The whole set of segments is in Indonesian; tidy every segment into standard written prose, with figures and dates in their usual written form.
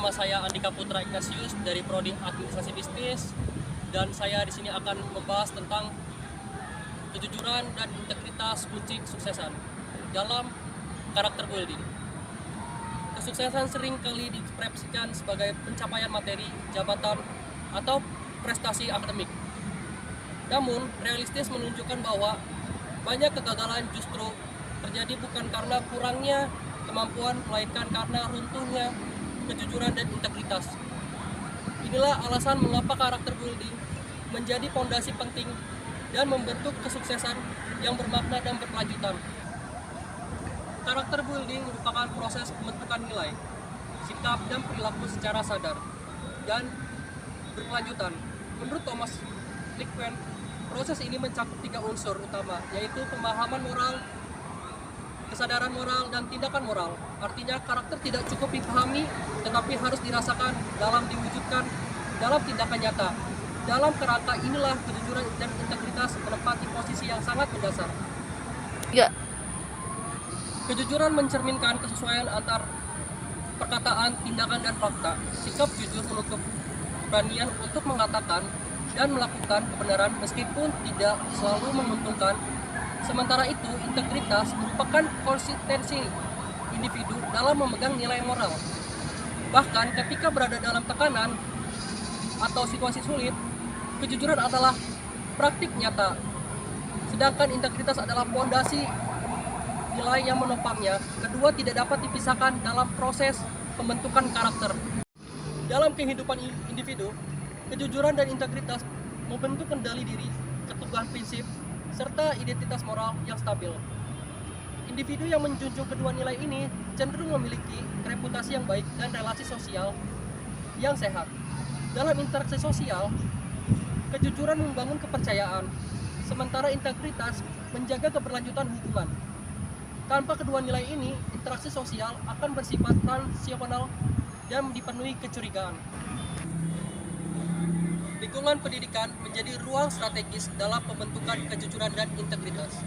Nama saya Andika Putra Ignatius dari Prodi Administrasi Bisnis, dan saya di sini akan membahas tentang kejujuran dan integritas kunci kesuksesan dalam karakter building. Kesuksesan sering kali dipersepsikan sebagai pencapaian materi, jabatan, atau prestasi akademik. Namun, realistis menunjukkan bahwa banyak kegagalan justru terjadi bukan karena kurangnya kemampuan, melainkan karena runtuhnya kejujuran dan integritas. Inilah alasan mengapa karakter building menjadi fondasi penting dan membentuk kesuksesan yang bermakna dan berkelanjutan. Karakter building merupakan proses pembentukan nilai, sikap, dan perilaku secara sadar dan berkelanjutan. Menurut Thomas Lickwen, proses ini mencakup 3 unsur utama, yaitu pemahaman moral, kesadaran moral, dan tindakan moral. Artinya karakter tidak cukup dipahami, tetapi harus dirasakan dalam diwujudkan dalam tindakan nyata. Dalam kerangka inilah kejujuran dan integritas menempati posisi yang sangat mendasar. Ya. Kejujuran mencerminkan kesesuaian antar perkataan, tindakan, dan fakta. Sikap jujur menutup keberanian untuk mengatakan dan melakukan kebenaran meskipun tidak selalu menguntungkan. Sementara itu, integritas merupakan konsistensi individu dalam memegang nilai moral. Bahkan ketika berada dalam tekanan atau situasi sulit, kejujuran adalah praktik nyata. Sedangkan integritas adalah fondasi nilai yang menopangnya. Kedua tidak dapat dipisahkan dalam proses pembentukan karakter. Dalam kehidupan individu, kejujuran dan integritas membentuk kendali diri, keteguhan prinsip, serta identitas moral yang stabil. Individu yang menjunjung kedua nilai ini cenderung memiliki reputasi yang baik dan relasi sosial yang sehat. Dalam interaksi sosial, kejujuran membangun kepercayaan, sementara integritas menjaga keberlanjutan hubungan. Tanpa kedua nilai ini, interaksi sosial akan bersifat transaksional dan dipenuhi kecurigaan. Lingkungan pendidikan menjadi ruang strategis dalam pembentukan kejujuran dan integritas.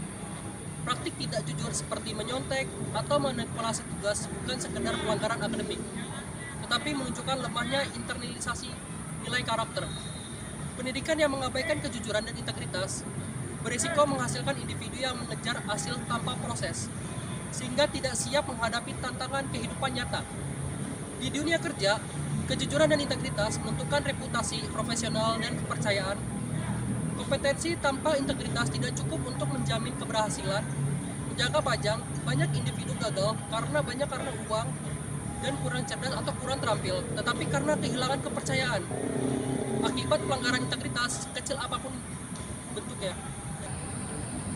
Praktik tidak jujur seperti menyontek atau manipulasi tugas bukan sekedar pelanggaran akademik, tetapi menunjukkan lemahnya internalisasi nilai karakter. Pendidikan yang mengabaikan kejujuran dan integritas berisiko menghasilkan individu yang mengejar hasil tanpa proses, sehingga tidak siap menghadapi tantangan kehidupan nyata. Di dunia kerja, kejujuran dan integritas menentukan reputasi profesional dan kepercayaan. Kompetensi tanpa integritas tidak cukup untuk menjamin keberhasilan. Menjaga pajang, banyak individu gagal karena uang dan kurang cerdas atau kurang terampil, tetapi karena kehilangan kepercayaan. Akibat pelanggaran integritas, kecil apapun bentuknya.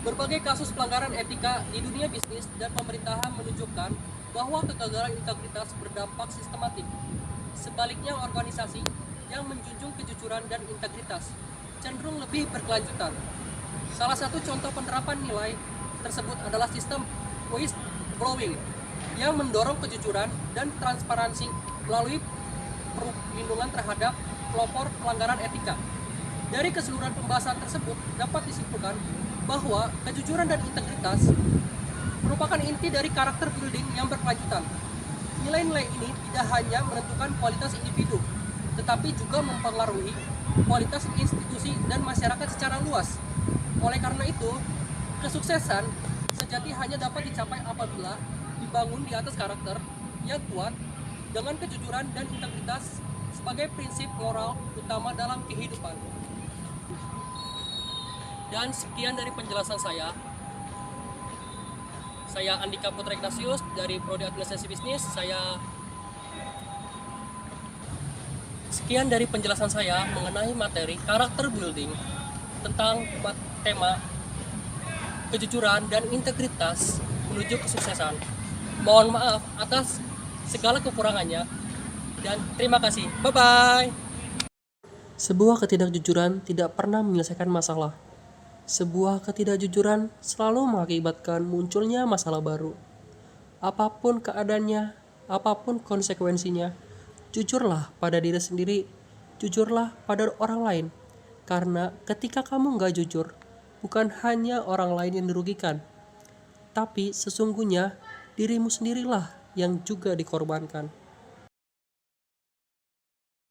Berbagai kasus pelanggaran etika di dunia bisnis dan pemerintahan menunjukkan bahwa kegagalan integritas berdampak sistematik. Sebaliknya, organisasi yang menjunjung kejujuran dan integritas cenderung lebih berkelanjutan. Salah satu contoh penerapan nilai tersebut adalah sistem whistleblowing yang mendorong kejujuran dan transparansi melalui perlindungan terhadap pelopor pelanggaran etika. Dari keseluruhan pembahasan tersebut dapat disimpulkan bahwa kejujuran dan integritas merupakan inti dari karakter building yang berkelanjutan. Nilai-nilai ini tidak hanya menentukan kualitas individu, tetapi juga mempengaruhi kualitas institusi dan masyarakat secara luas. Oleh karena itu, kesuksesan sejati hanya dapat dicapai apabila dibangun di atas karakter yang kuat dengan kejujuran dan integritas sebagai prinsip moral utama dalam kehidupan. Dan sekian dari penjelasan saya. Saya Andika Putra Ignatius dari Prodi Administrasi Bisnis. Sekian dari penjelasan saya mengenai materi karakter building tentang tema kejujuran dan integritas menuju kesuksesan. Mohon maaf atas segala kekurangannya dan terima kasih. Bye-bye. Sebuah ketidakjujuran tidak pernah menyelesaikan masalah. Sebuah ketidakjujuran selalu mengakibatkan munculnya masalah baru. Apapun keadaannya, apapun konsekuensinya, jujurlah pada diri sendiri, jujurlah pada orang lain. Karena ketika kamu gak jujur, bukan hanya orang lain yang dirugikan, tapi sesungguhnya dirimu sendirilah yang juga dikorbankan.